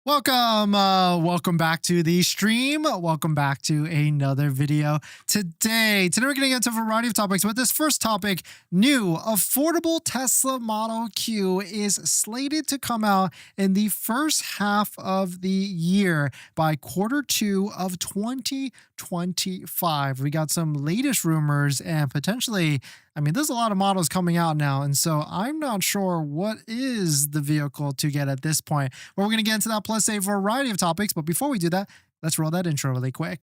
Welcome back to the stream. Welcome back to another video. Today we're going to get into a variety of topics. With this first topic, new affordable Tesla Model Q is slated to come out in the first half of the year by Q2 of 2025. We got some latest rumors and potentially, there's a lot of models coming out now, and so I'm not sure what is the vehicle to get at this point. But we're going to get into that plus a variety of topics. But before we do that, let's roll that intro really quick.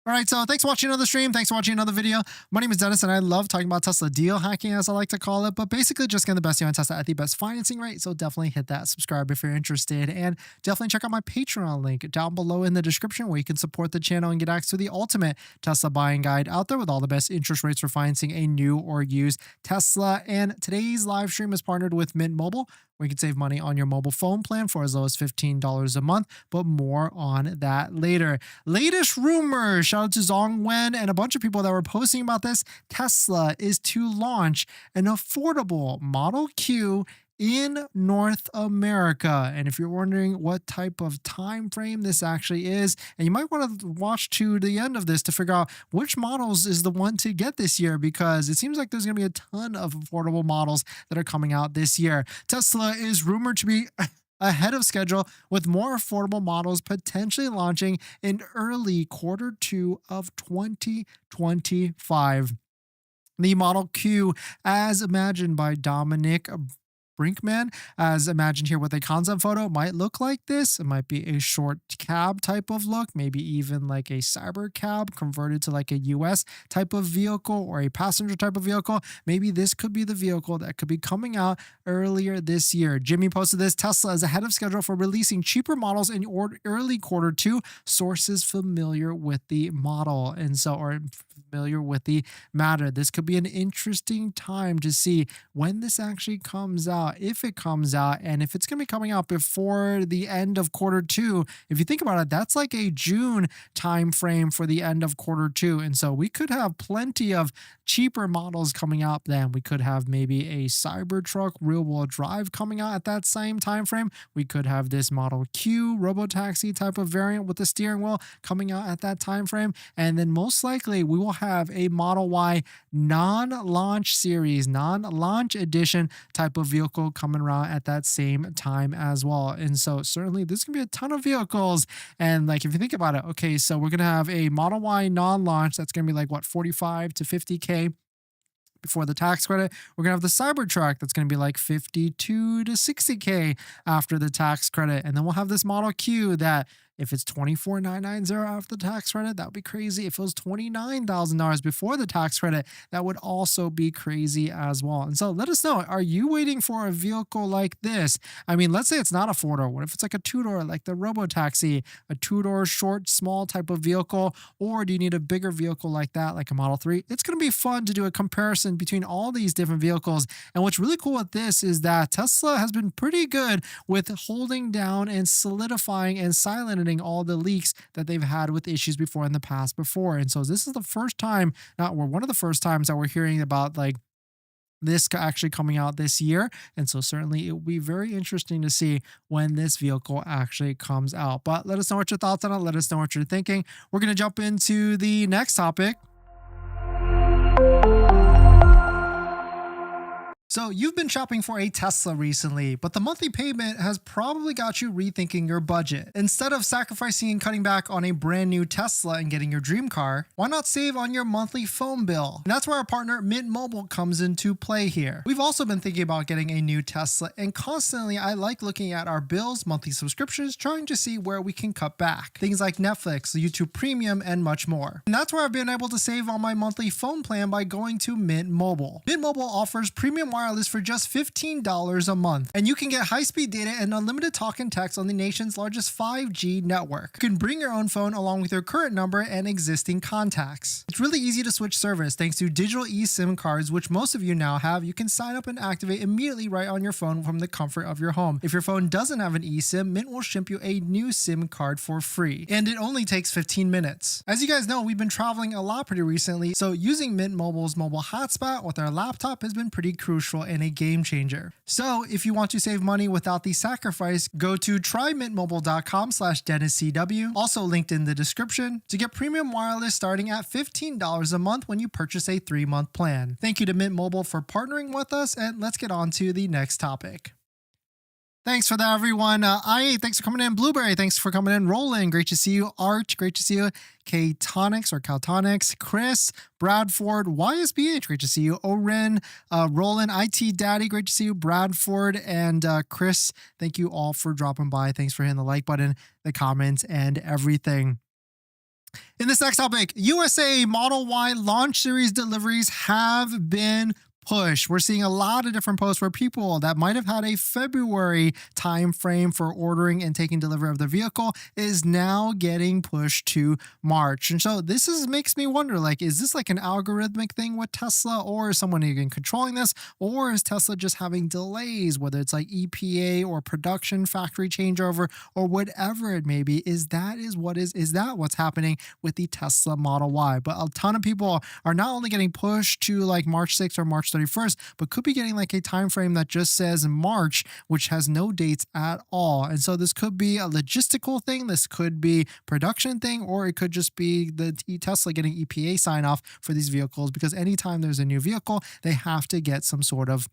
All right, so thanks for watching another stream. Thanks for watching another video. My name is Dennis, and I love talking about Tesla deal hacking, as I like to call it, but basically just getting the best deal on Tesla at the best financing rate. So definitely hit that subscribe if you're interested, and definitely check out my Patreon link down below in the description where you can support the channel and get access to the ultimate Tesla buying guide out there with all the best interest rates for financing a new or used Tesla. And today's live stream is partnered with Mint Mobile, where you can save money on your mobile phone plan for as low as $15 a month, but more on that later. Latest rumors, shout out to Zong Wen and a bunch of people that were posting about this. Tesla is to launch an affordable Model Q in North America. And if you're wondering what type of time frame this actually is, and you might want to watch to the end of this to figure out which models is the one to get this year, because it seems like there's going to be a ton of affordable models that are coming out this year. Tesla is rumored to be ahead of schedule, with more affordable models potentially launching in early Q2 of 2025. The Model Q, as imagined by Dominic Brinkman, as imagined here with a concept photo, might look like this. It might be a short cab type of look, maybe even like a cyber cab converted to like a US type of vehicle or a passenger type of vehicle. Maybe this could be the vehicle that could be coming out earlier this year. Jimmy posted this: Tesla is ahead of schedule for releasing cheaper models in early Q2. Sources familiar with the model or familiar with the matter. This could be an interesting time to see when this actually comes out, if it comes out, and if it's going to be coming out before the end of Q2. If you think about it, that's like a June time frame for the end of Q2, and so we could have plenty of cheaper models coming out then. We could have maybe a Cybertruck rear-wheel drive coming out at that same time frame. We could have this Model Q robotaxi type of variant with the steering wheel coming out at that time frame, and then most likely we will have a Model Y non-launch series, non-launch edition type of vehicle coming around at that same time as well. And so certainly there's gonna be a ton of vehicles. And like, if you think about it, okay, so we're gonna have a Model Y non-launch that's gonna be like what, 45 to 50K before the tax credit. We're gonna have the Cybertruck that's gonna be like 52 to 60K after the tax credit. And then we'll have this Model Q that, if it's $24,990 after the tax credit, that would be crazy. If it was $29,000 before the tax credit, that would also be crazy as well. And so let us know, are you waiting for a vehicle like this? Let's say it's not a four-door. What if it's like a two-door, like the robotaxi, a two-door, short, small type of vehicle? Or do you need a bigger vehicle like that, like a Model 3? It's going to be fun to do a comparison between all these different vehicles. And what's really cool with this is that Tesla has been pretty good with holding down and solidifying and silencing all the leaks that they've had with issues before in the past before. And so this is the first time, one of the first times that we're hearing about like this actually coming out this year. And so certainly it will be very interesting to see when this vehicle actually comes out. But let us know what your thoughts on it. Let us know what you're thinking. We're going to jump into the next topic. So you've been shopping for a Tesla recently, but the monthly payment has probably got you rethinking your budget. Instead of sacrificing and cutting back on a brand new Tesla and getting your dream car, why not save on your monthly phone bill? And that's where our partner Mint Mobile comes into play here. We've also been thinking about getting a new Tesla, and constantly I like looking at our bills, monthly subscriptions, trying to see where we can cut back. Things like Netflix, YouTube Premium, and much more. And that's where I've been able to save on my monthly phone plan by going to Mint Mobile. Mint Mobile offers premium wireless for just $15 a month. And you can get high-speed data and unlimited talk and text on the nation's largest 5G network. You can bring your own phone along with your current number and existing contacts. It's really easy to switch service thanks to digital eSIM cards, which most of you now have. You can sign up and activate immediately right on your phone from the comfort of your home. If your phone doesn't have an eSIM, Mint will ship you a new SIM card for free. And it only takes 15 minutes. As you guys know, we've been traveling a lot pretty recently, so using Mint Mobile's mobile hotspot with our laptop has been pretty crucial and a game changer. So if you want to save money without the sacrifice, go to trymintmobile.com/DennisCW, also linked in the description, to get premium wireless starting at $15 a month when you purchase a 3-month plan. Thank you to Mint Mobile for partnering with us, and let's get on to the next topic. Thanks for that, everyone. I8, thanks for coming in. Blueberry, thanks for coming in. Roland, great to see you. Art, great to see you. K-Tonics or Caltonics. Chris, Bradford, YSBH, great to see you. Oren, Roland, IT Daddy, great to see you. Bradford and Chris, thank you all for dropping by. Thanks for hitting the like button, the comments, and everything. In this next topic, USA Model Y launch series deliveries have been push. We're seeing a lot of different posts where people that might have had a February time frame for ordering and taking delivery of the vehicle is now getting pushed to March. And so this makes me wonder, like, is this like an algorithmic thing with Tesla, or is someone even controlling this, or is Tesla just having delays, whether it's like EPA or production factory changeover or whatever it may be? Is that what's happening with the Tesla Model Y? But a ton of people are not only getting pushed to like March 6th or March 31st, but could be getting like a time frame that just says March, which has no dates at all. And so this could be a logistical thing, this could be production thing, or it could just be the Tesla getting EPA sign off for these vehicles, because anytime there's a new vehicle, they have to get some sort of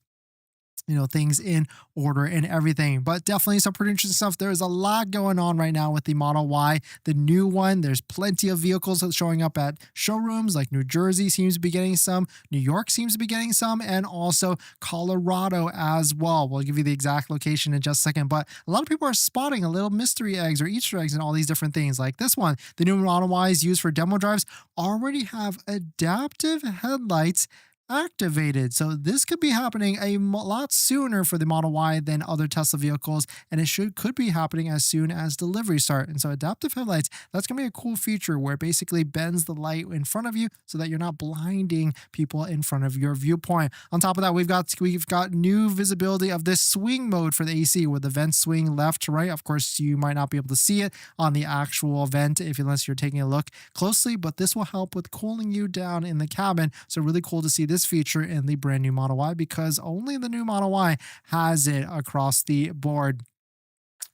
things in order and everything. But definitely some pretty interesting stuff. There's a lot going on right now with the Model Y, the new one. There's plenty of vehicles showing up at showrooms, like New Jersey seems to be getting some, New York seems to be getting some, and also Colorado as well. We'll give you the exact location in just a second, but a lot of people are spotting a little mystery eggs or Easter eggs and all these different things. Like this one, the new Model Ys used for demo drives already have adaptive headlights activated. So this could be happening a lot sooner for the Model Y than other Tesla vehicles, and it could be happening as soon as delivery start. And so adaptive headlights, that's gonna be a cool feature where it basically bends the light in front of you so that you're not blinding people in front of your viewpoint. On top of that, we've got new visibility of this swing mode for the AC, where the vents swing left to right. Of course, you might not be able to see it on the actual vent unless you're taking a look closely, but this will help with cooling you down in the cabin. So really cool to see this feature in the brand new Model Y, because only the new Model Y has it across the board.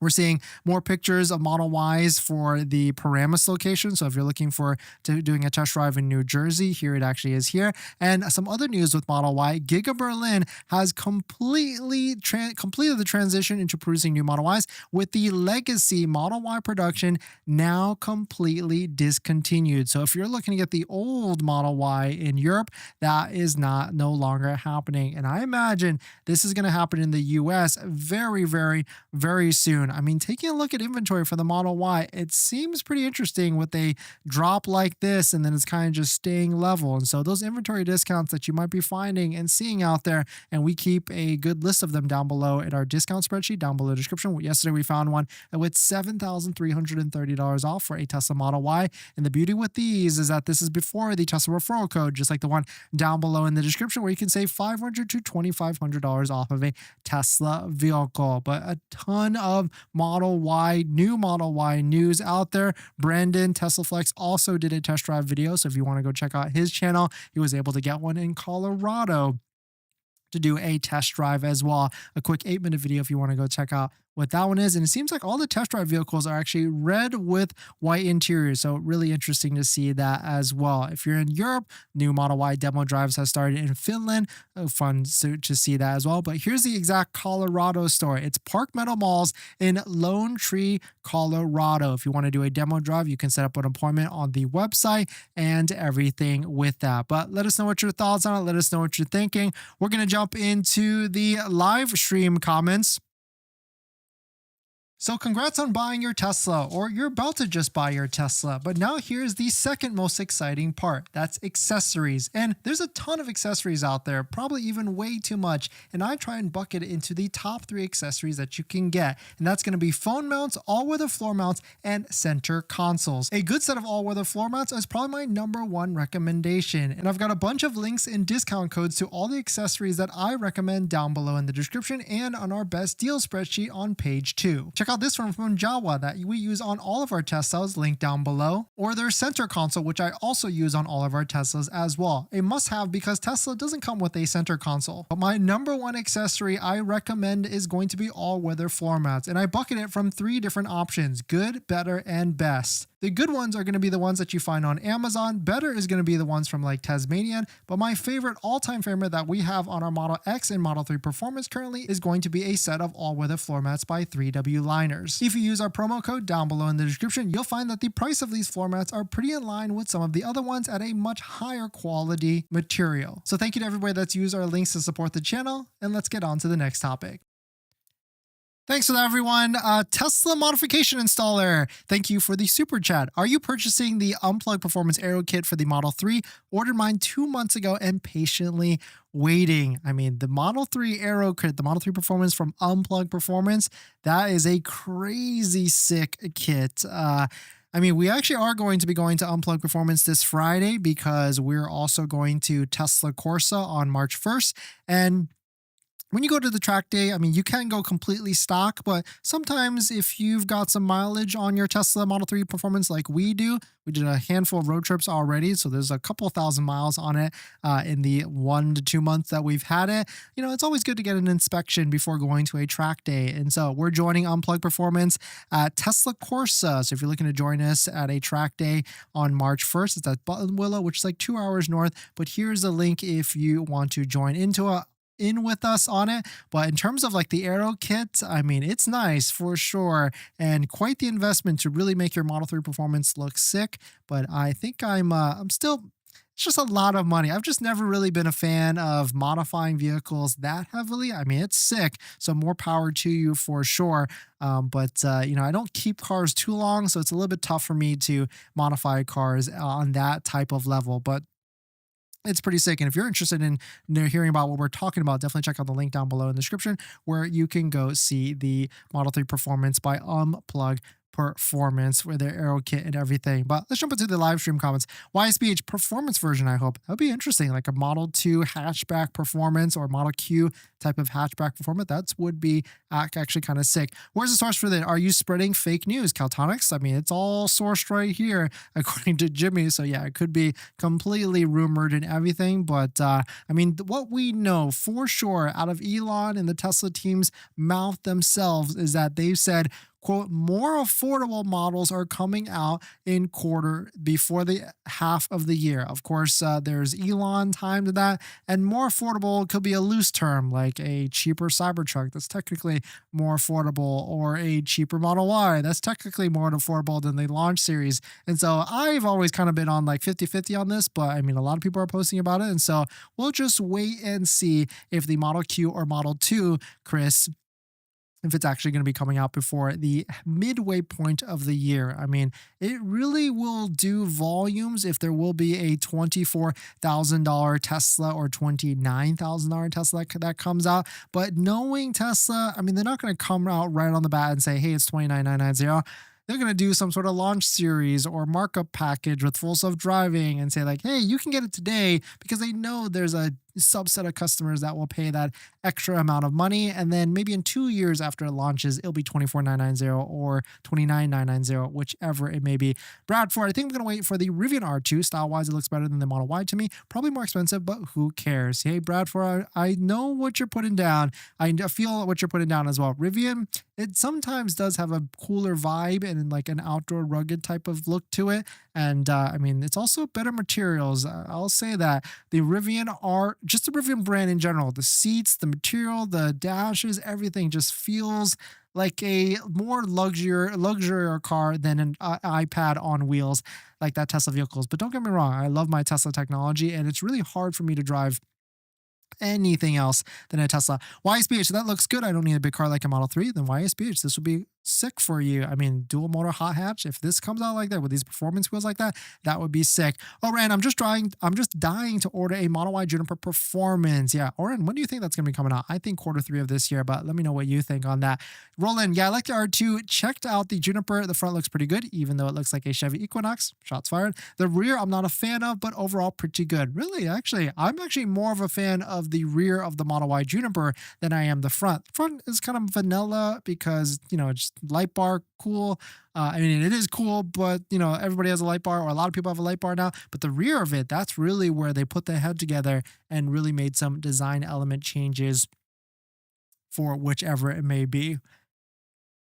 We're seeing more pictures of Model Ys for the Paramus location. So if you're looking for doing a test drive in New Jersey, here it actually is here. And some other news with Model Y, Giga Berlin has completed the transition into producing new Model Ys, with the legacy Model Y production now completely discontinued. So if you're looking to get the old Model Y in Europe, that is no longer happening. And I imagine this is going to happen in the US very, very, very soon. I mean, taking a look at inventory for the Model Y, it seems pretty interesting with a drop like this, and then it's kind of just staying level. And so those inventory discounts that you might be finding and seeing out there, and we keep a good list of them down below in our discount spreadsheet down below the description. Yesterday we found one with $7,330 off for a Tesla Model Y. And the beauty with these is that this is before the Tesla referral code, just like the one down below in the description, where you can save $500 to $2,500 off of a Tesla vehicle. But a ton of new Model Y news out there. Brandon TeslaFlex also did a test drive video, so if you want to go check out his channel, he was able to get one in Colorado to do a test drive as well. A quick 8-minute video if you want to go check out what that one is. And it seems like all the test drive vehicles are actually red with white interiors. So really interesting to see that as well. If you're in Europe, new Model Y demo drives has started in Finland. Fun to see that as well. But here's the exact Colorado story. It's Park Meadow Malls in Lone Tree, Colorado. If you want to do a demo drive, you can set up an appointment on the website and everything with that. But let us know what your thoughts on it. Let us know what you're thinking. We're going to jump into the live stream comments. So, congrats on buying your Tesla, or you're about to just buy your Tesla. But now, here's the second most exciting part, that's accessories. And there's a ton of accessories out there, probably even way too much. And I try and bucket it into the top three accessories that you can get. And that's going to be phone mounts, all weather floor mounts, and center consoles. A good set of all weather floor mounts is probably my number one recommendation. And I've got a bunch of links and discount codes to all the accessories that I recommend down below in the description and on our best deal spreadsheet on page 2. Check out this one from Jawa that we use on all of our Teslas, linked down below, or their center console, which I also use on all of our Teslas as well. A must have because Tesla doesn't come with a center console. But my number one accessory I recommend is going to be all weather floor mats, and I bucket it from 3 different options: good, better, and best. The good ones are going to be the ones that you find on Amazon. Better is going to be the ones from like Tasmanian. But my favorite, all-time favorite that we have on our Model X and Model 3 Performance currently is going to be a set of all-weather floor mats by 3W Liners. If you use our promo code down below in the description, you'll find that the price of these floor mats are pretty in line with some of the other ones at a much higher quality material. So thank you to everybody that's used our links to support the channel, and let's get on to the next topic. Thanks for that, everyone. Tesla modification installer. Thank you for the super chat. Are you purchasing the Unplugged Performance Aero Kit for the Model 3? Ordered mine 2 months ago and patiently waiting. I mean, the Model 3 Aero Kit, the Model 3 Performance from Unplugged Performance, that is a crazy sick kit. I mean, we actually are going to be going to Unplugged Performance this Friday because we're also going to Tesla Corsa on March 1st. And when you go to the track day, I mean, you can go completely stock, but sometimes if you've got some mileage on your Tesla Model 3 Performance like we do, we did a handful of road trips already, so there's a couple thousand miles on it in the 1 to 2 months that we've had it. You know, it's always good to get an inspection before going to a track day. And so we're joining Unplugged Performance at Tesla Corsa. So if you're looking to join us at a track day on March 1st, it's at Buttonwillow, which is like 2 hours north. But here's a link if you want to join in with us on it. But in terms of like the Aero kit, I mean, it's nice for sure, and quite the investment to really make your Model 3 Performance look sick. But I think I'm still, it's just a lot of money. I've just never really been a fan of modifying vehicles that heavily. I mean, it's sick, so more power to you for sure. But you know, I don't keep cars too long, so it's a little bit tough for me to modify cars on that type of level. But it's pretty sick. And if you're interested in hearing about what we're talking about, definitely check out the link down below in the description where you can go see the Model 3 Performance by Unplugged Performance with their Aero kit and everything. But let's jump into the live stream comments. YSBH performance version, I hope. That would be interesting, like a Model 2 hatchback performance or Model Q type of hatchback performance. That would be actually kind of sick. Where's the source for that? Are you spreading fake news, Caltonics? I mean, it's all sourced right here, according to Jimmy. So yeah, it could be completely rumored and everything. But I mean, what we know for sure out of Elon and the Tesla team's mouth themselves is that they've said, quote, more affordable models are coming out in quarter before the half of the year. Of course, there's Elon time to that, and more affordable could be a loose term, like a cheaper Cybertruck that's technically more affordable, or a cheaper Model Y that's technically more affordable than the launch series. And so I've always kind of been on like 50-50 on this, but I mean, a lot of people are posting about it. And so we'll just wait and see if the Model Q or Model 2, Chris, if it's actually going to be coming out before the midway point of the year. I mean, it really will do volumes if there will be a $24,000 Tesla or $29,000 Tesla that comes out. But knowing Tesla, I mean, they're not going to come out right on the bat and say, hey, it's $29,990. They're going to do some sort of launch series or markup package with full self-driving and say like, hey, you can get it today, because they know there's a subset of customers that will pay that extra amount of money. And then maybe in 2 years after it launches, it'll be $24,990 or $29,990, whichever it may be. Bradford, I think I'm going to wait for the Rivian R2. Style-wise, it looks better than the Model Y to me. Probably more expensive, but who cares? Hey, Bradford, I know what you're putting down. I feel what you're putting down as well. Rivian, it sometimes does have a cooler vibe and like an outdoor rugged type of look to it. And I mean, it's also better materials. I'll say that. The Rivian R, just the Rivian brand in general, the seats, the material, the dashes, everything just feels like a more luxury car than an iPad on wheels like that Tesla vehicles. But don't get me wrong, I love my Tesla technology, and it's really hard for me to drive anything else than a Tesla. YSBH, so that looks good. I don't need a big car like a Model 3. Then YSBH, this will be sick for you. I mean, dual motor hot hatch. If this comes out like that with these performance wheels like that, that would be sick. Oh, Rand, I'm just dying to order a Model Y Juniper Performance. Yeah, Oren, when do you think that's gonna be coming out? I think quarter 3 of this year, but let me know what you think on that. Roland, yeah, I like the R2. Checked out the Juniper. The front looks pretty good, even though it looks like a Chevy Equinox. Shots fired. The rear, I'm not a fan of, but overall pretty good. Really, actually, I'm actually more of a fan of the rear of the Model Y Juniper than I am the front. The front is kind of vanilla because, just light bar, cool. I mean, it is cool, but everybody has a light bar, or a lot of people have a light bar now. But the rear of it, that's really where they put their head together and really made some design element changes for whichever it may be.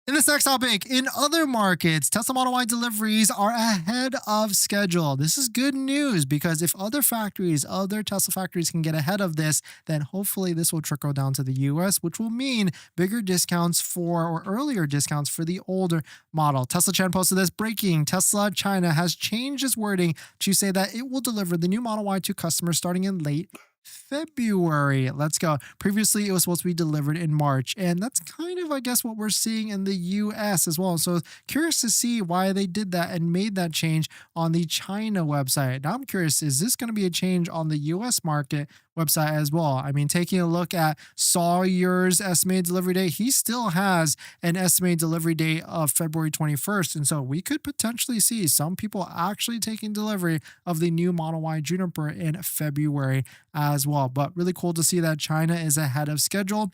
In this next topic, in other markets, Tesla Model Y deliveries are ahead of schedule. This is good news because if other Tesla factories can get ahead of this, then hopefully this will trickle down to the US, which will mean bigger discounts or earlier discounts for the older model. Tesla Chan posted this: breaking, Tesla China has changed its wording to say that it will deliver the new Model Y to customers starting in late February. Let's go. Previously, it was supposed to be delivered in March, and that's kind of, I guess, what we're seeing in the US as well. So, curious to see why they did that and made that change on the China website. Now, I'm curious, is this going to be a change on the US market website as well? I mean, taking a look at Sawyer's estimated delivery date, he still has an estimated delivery date of February 21st. And so we could potentially see some people actually taking delivery of the new Model Y Juniper in February as well. But really cool to see that China is ahead of schedule.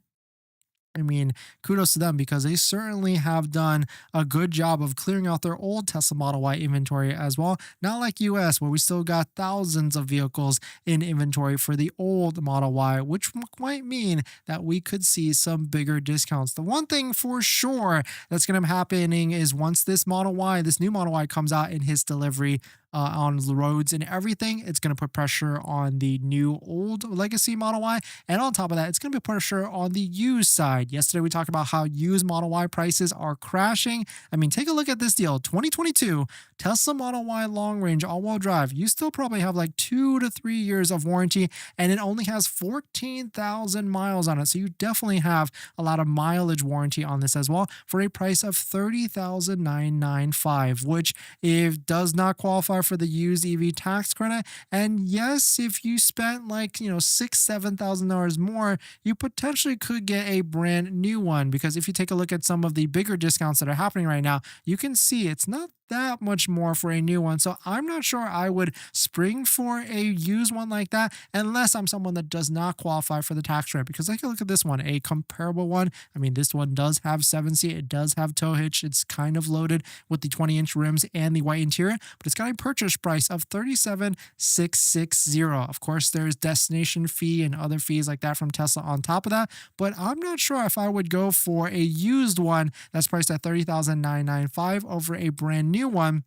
I mean, kudos to them because they certainly have done a good job of clearing out their old Tesla Model Y inventory as well. Not like US, where we still got thousands of vehicles in inventory for the old Model Y, which might mean that we could see some bigger discounts. The one thing for sure that's going to be happening is once this new Model Y comes out in his delivery on the roads and everything, it's going to put pressure on the new old legacy Model Y. And on top of that, it's going to put pressure on the used side. Yesterday, we talked about how used Model Y prices are crashing. I mean, take a look at this deal. 2022 Tesla Model Y long range all-wheel drive. You still probably have like 2 to 3 years of warranty, and it only has 14,000 miles on it. So you definitely have a lot of mileage warranty on this as well for a price of $30,995, which if does not qualify for the used EV tax credit. And yes, if you spent like $6,000-7,000 more, you potentially could get a brand new one, because if you take a look at some of the bigger discounts that are happening right now, you can see it's not that much more for a new one. So I'm not sure I would spring for a used one like that unless I'm someone that does not qualify for the tax credit. Because take a look at this one, a comparable one. I mean, this one does have 7-seat, it does have tow hitch, it's kind of loaded with the 20-inch rims and the white interior, but it's got a purchase price of $37,660. Of course, there's destination fee and other fees like that from Tesla on top of that, but I'm not sure if I would go for a used one that's priced at $30,995 over a brand new one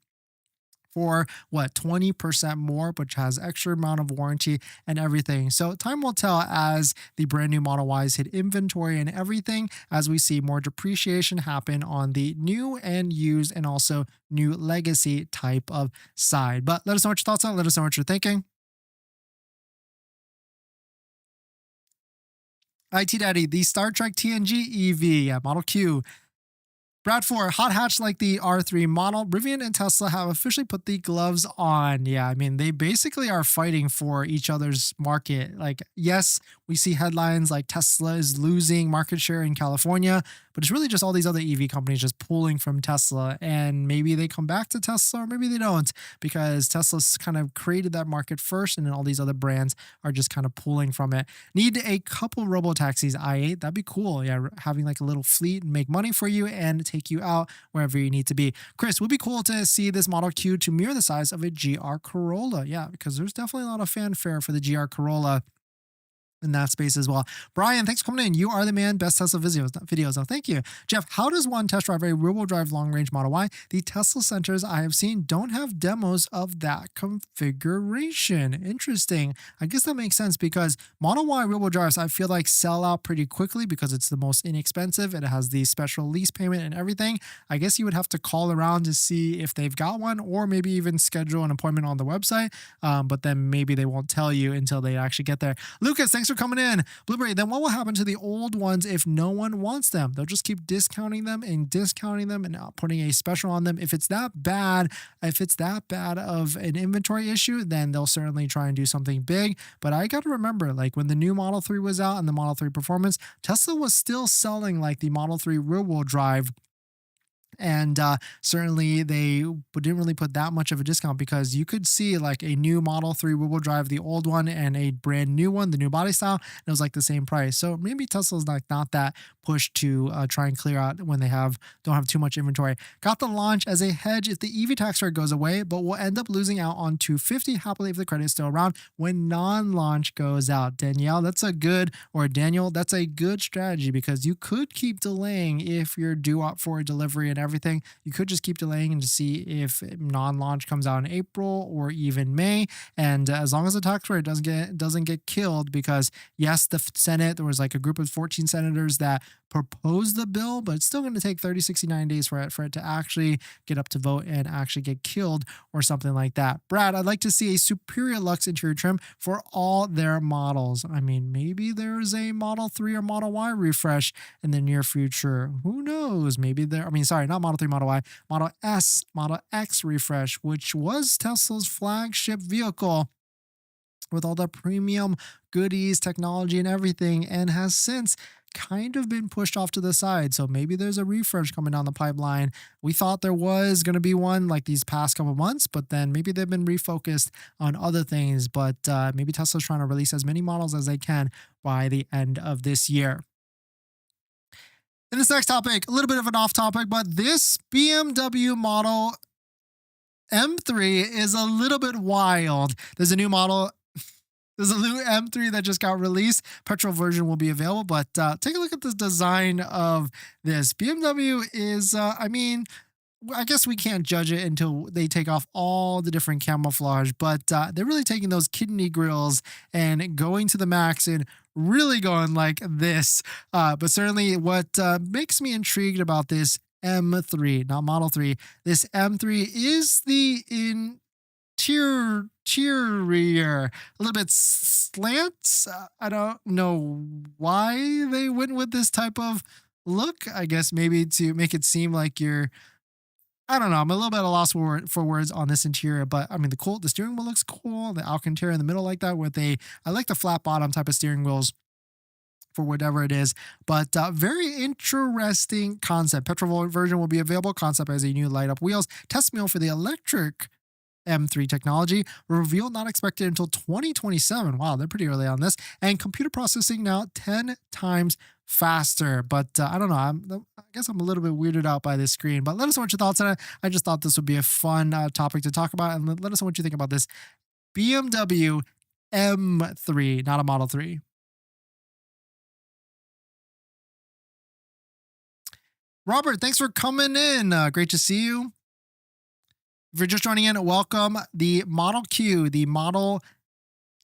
for 20% more, which has extra amount of warranty and everything. So time will tell as the brand new Model Ys hit inventory and everything, as we see more depreciation happen on the new and used and also new legacy type of side. But let us know what your thoughts are. Let us know what you're thinking. IT Daddy, the Star Trek TNG EV, Model Q, Bradford, hot hatch like the R3 model. Rivian and Tesla have officially put the gloves on. Yeah, I mean, they basically are fighting for each other's market. Like, yes, we see headlines like Tesla is losing market share in California, but it's really just all these other EV companies just pulling from Tesla. And maybe they come back to Tesla or maybe they don't, because Tesla's kind of created that market first, and then all these other brands are just kind of pulling from it. Need a couple robo taxis, i8. That'd be cool. Yeah, having like a little fleet and make money for you and take you out wherever you need to be. Chris, would be cool to see this Model Q to mirror the size of a GR Corolla. Yeah, because there's definitely a lot of fanfare for the GR Corolla in that space as well. Brian, thanks for coming in. You are the man. Best Tesla videos. Oh, thank you. Jeff, how does one test drive a rear-wheel drive long-range Model Y? The Tesla centers I have seen don't have demos of that configuration. Interesting. I guess that makes sense because Model Y rear-wheel drives, I feel like, sell out pretty quickly because it's the most inexpensive. It has the special lease payment and everything. I guess you would have to call around to see if they've got one, or maybe even schedule an appointment on the website. But then maybe they won't tell you until they actually get there. Lucas, thanks for for coming in. Blueberry, then what will happen to the old ones if no one wants them? They'll just keep discounting them and not putting a special on them. If it's that bad of an inventory issue, then they'll certainly try and do something big. But I got to remember, like when the new Model 3 was out and the Model 3 Performance, Tesla was still selling like the Model 3 rear wheel drive, and certainly they didn't really put that much of a discount because you could see like a new Model 3 wheel drive, the old one, and a brand new one, the new body style, and it was like the same price. So maybe Tesla's like not that pushed to try and clear out when they don't have too much inventory. Got the launch as a hedge if the EV tax credit goes away, but we'll end up losing out on 250 happily if the credit is still around when non-launch goes out. Danielle, Daniel, that's a good strategy because you could keep delaying if you're due up for a delivery and everything. You could just keep delaying and to see if non-launch comes out in April or even May. And as long as the tax credit doesn't get killed, because yes, the Senate, there was like a group of 14 senators that proposed the bill, but it's still going to take 30, 69 days for it to actually get up to vote and actually get killed or something like that. Brad, I'd like to see a superior Lux interior trim for all their models. I mean, maybe there's a Model 3 or Model Y refresh in the near future. Who knows? Maybe not Model 3, Model Y, Model S, Model X refresh, which was Tesla's flagship vehicle with all the premium goodies, technology, and everything, and has since kind of been pushed off to the side. So maybe there's a refresh coming down the pipeline. We thought there was going to be one like these past couple months, but then maybe they've been refocused on other things. But maybe Tesla's trying to release as many models as they can by the end of this year. In this next topic, a little bit of an off topic, but this BMW Model M3 is a little bit wild. There's a new M3 that just got released. Petrol version will be available, but take a look at the design of this. BMW is, I guess we can't judge it until they take off all the different camouflage, but they're really taking those kidney grills and going to the max and really going like this. But certainly what makes me intrigued about this M3, not Model 3, this M3 is the interior, a little bit slants. I don't know why they went with this type of look. I guess maybe to make it seem like I don't know. I'm a little bit at a loss for words on this interior, but I mean, the steering wheel looks cool. The Alcantara in the middle like that I like the flat bottom type of steering wheels for whatever it is, but very interesting concept. Petrol version will be available. Concept has a new light up wheels. Testimonial for the electric M3 technology. Reveal not expected until 2027. Wow, they're pretty early on this. And computer processing now 10 times faster. But I don't know. I guess I'm a little bit weirded out by this screen. But let us know what your thoughts on it. I just thought this would be a fun topic to talk about. And let us know what you think about this BMW M3, not a Model 3. Robert, thanks for coming in. Great to see you. If you're just joining in, welcome. The Model Q, the Model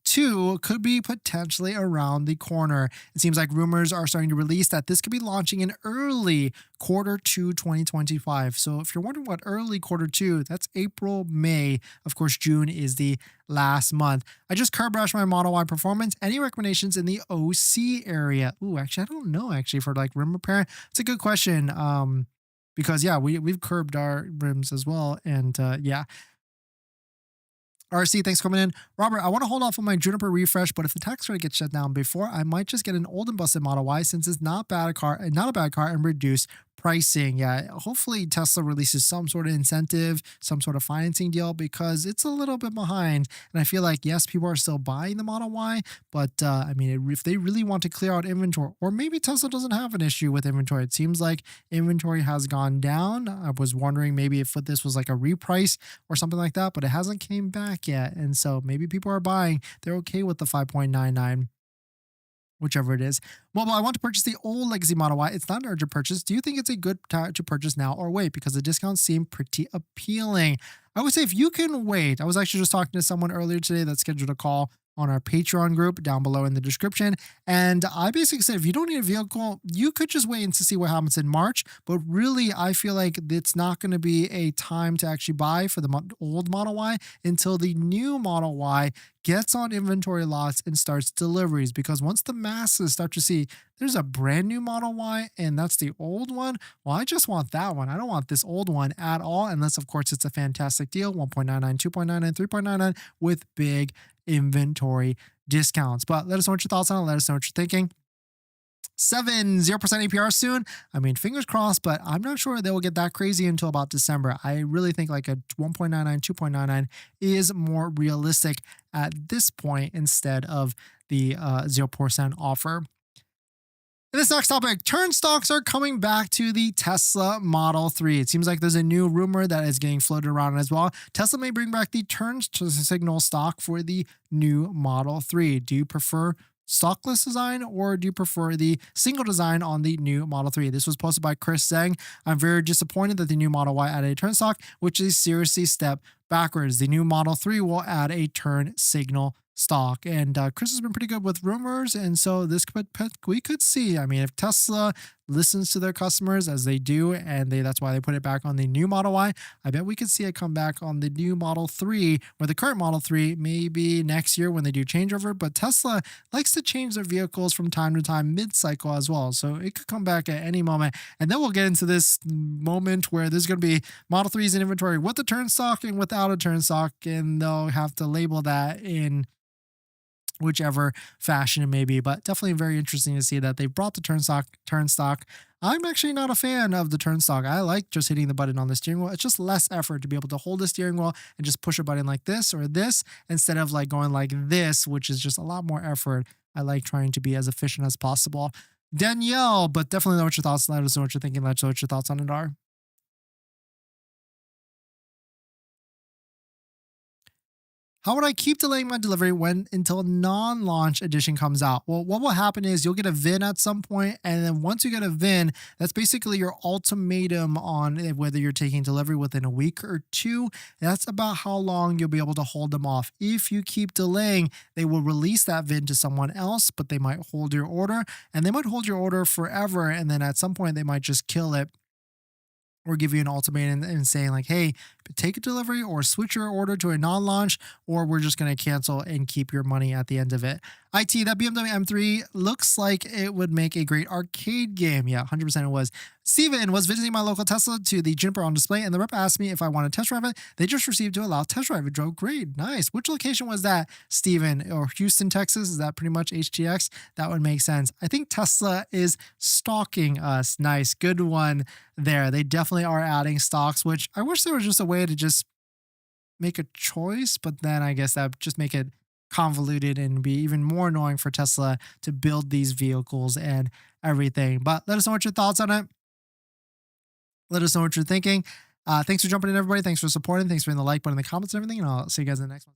2 could be potentially around the corner. It seems like rumors are starting to release that this could be launching in early quarter 2 2025. So if you're wondering what early quarter 2, that's April, May. Of course, June is the last month. I just curb rashed my Model Y Performance. Any recommendations in the OC area? Ooh, actually, I don't know for like rim repair. It's a good question. Because yeah, we've curbed our rims as well. And yeah. RC, thanks for coming in. Robert, I want to hold off on my Juniper refresh, but if the tax credit gets shut down before, I might just get an old and busted Model Y since it's not a bad car and reduce pricing. Yeah, hopefully Tesla releases some sort of incentive, some sort of financing deal, because it's a little bit behind. And I feel like, yes, people are still buying the Model Y, but if they really want to clear out inventory, or maybe Tesla doesn't have an issue with inventory. It seems like inventory has gone down. I was wondering maybe if this was like a reprice or something like that, but it hasn't came back yet. And so maybe people are buying. They're okay with the 5.99. Whichever it is. Mobile, I want to purchase the old legacy Model Y. It's not an urgent purchase. Do you think it's a good time to purchase now or wait? Because the discounts seem pretty appealing. I would say if you can wait. I was actually just talking to someone earlier today that scheduled a call on our Patreon group down below in the description. And I basically said, if you don't need a vehicle, you could just wait and to see what happens in March. But really, I feel like it's not going to be a time to actually buy for the old Model Y until the new Model Y gets on inventory lots and starts deliveries, because once the masses start to see there's a brand new Model Y and that's the old one, well, I just want that one. I don't want this old one at all, unless, of course, it's a fantastic deal, 1.99, 2.99, 3.99 with big inventory discounts. But let us know what your thoughts on it. Let us know what you're thinking. 0% APR soon. I mean, fingers crossed, but I'm not sure they will get that crazy until about December. I really think like a 1.99, 2.99 is more realistic at this point instead of the 0% offer. In this next topic, turn stocks are coming back to the Tesla Model 3. It seems like there's a new rumor that is getting floated around as well. Tesla may bring back the turn signal stock for the new Model 3. Do you prefer stockless design, or do you prefer the single design on the new Model 3? This was posted by Chris Zhang. I'm very disappointed that the new Model Y added a turn stock, which is seriously step backwards. The new Model 3 will add a turn signal stock, and Chris has been pretty good with rumors, and so we could see. I mean, if Tesla listens to their customers as they do, and that's why they put it back on the new Model Y, I bet we could see it come back on the new Model 3 or the current Model 3 maybe next year when they do changeover. But Tesla likes to change their vehicles from time to time mid-cycle as well, so it could come back at any moment. And then we'll get into this moment where there's going to be Model 3s in inventory with a turn stock and without a turn stock, and they'll have to label that in whichever fashion it may be. But definitely very interesting to see that they brought the turn stock. I'm actually not a fan of the turn stock. I like just hitting the button on the steering wheel. It's just less effort to be able to hold the steering wheel and just push a button like this or this, instead of like going like this, which is just a lot more effort. I like trying to be as efficient as possible. Danielle, but definitely know what your thoughts. Let us know what you're thinking. Let us know what your thoughts on it are. How would I keep delaying my delivery when until non-launch edition comes out? Well, what will happen is you'll get a VIN at some point, and then once you get a VIN, that's basically your ultimatum on whether you're taking delivery within a week or two. That's about how long you'll be able to hold them off. If you keep delaying, they will release that VIN to someone else, but they might hold your order, and they might hold your order forever, and then at some point they might just kill it or give you an ultimatum and saying like, hey, take a delivery or switch your order to a non-launch, or we're just going to cancel and keep your money at the end of it. That BMW M3 looks like it would make a great arcade game. Yeah, 100% it was. Steven was visiting my local Tesla to the Juniper on display, and the rep asked me if I want to test drive it. They just received to allow test drive. It drove great. Nice. Which location was that, Steven? Or Houston, Texas? Is that pretty much HTX? That would make sense. I think Tesla is stalking us. Nice. Good one there. They definitely are adding stocks, which I wish there was just a way to just make a choice, but then I guess that would just make it convoluted and be even more annoying for Tesla to build these vehicles and everything. But let us know what your thoughts on it. Let us know what you're thinking. Thanks for jumping in, everybody. Thanks for supporting. Thanks for hitting the like button in the comments and everything. And I'll see you guys in the next one.